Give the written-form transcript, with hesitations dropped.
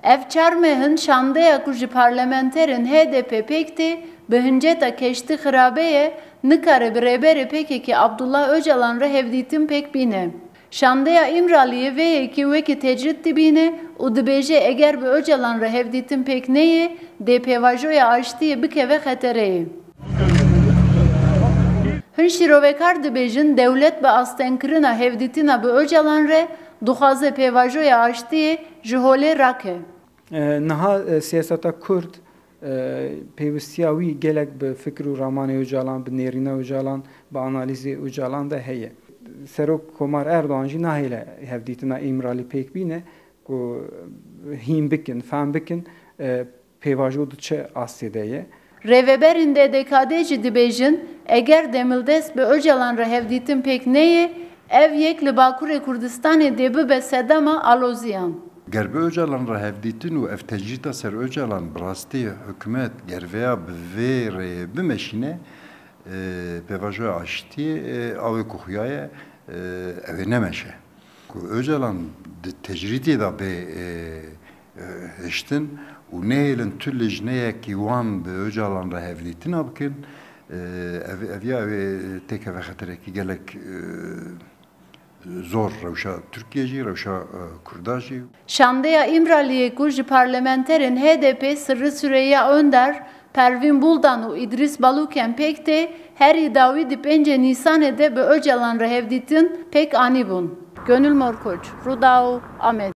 Ev çarmehın şandaya kuji parlamenterin HDP pekti, bıhınceta keşti xirabeye, nıkarı bireberi peki ki Abdullah Öcalan rehevditin pek bine. Şandaya İmraliye ve iki veki tecrit dibine, u dibêje eger bi Öcalan rehevditin pek neye, de pevajoya açtığı bikeve xetereye. Hın şirovekar dibêjin devlet bi astenkirina hevditina bi Öcalan re, duxaze pevajoya açtığı jihole rake. Niha siyaseta Kurd peyvistiya wî gelek bi fikir û ramanê Öcalan, bi nêrîna Öcalan, bi analîzê Öcalan de heye. Serok Komar Erdoğan jî nahêle hevdîtina İmralî pêk bîne ku hîn bikin, fehm bikin pêvajo diçe astê de ye. Rêveberên DDKD jî dibêjin eger Demildest bi Öcalan re hevdîtin pêk neye, ev yek li Bakurê Kurdistanê dê bibe sedema aloziyan. Ger bi Öcalan re hevdîtin û ev tecrîta ser Öcalan bi rastî hikûmet gerveya bi vê rêyê bimeşîne pevajoya açtî avê ku xuyaye evê nemeşe. Ku Öcalan di tecrîtê da bê hiştin û nehêlin tu lejneyekî wan bi Öcalan re hevdîtina bikin evê têkeve xeterekî gelek zor rewşa Türkiye jî rewşa Kurda jî. Şandaya İmraliye ku ji parlamenterên HDP Sırrı Süreyya Önder, Pervin Buldan û İdris Baluken pek de herî dawî di 5 Nîsanê de bi Öcalan re hevdîtin pek anî bûn. Gönül Morkoç, Rûdao, Amed.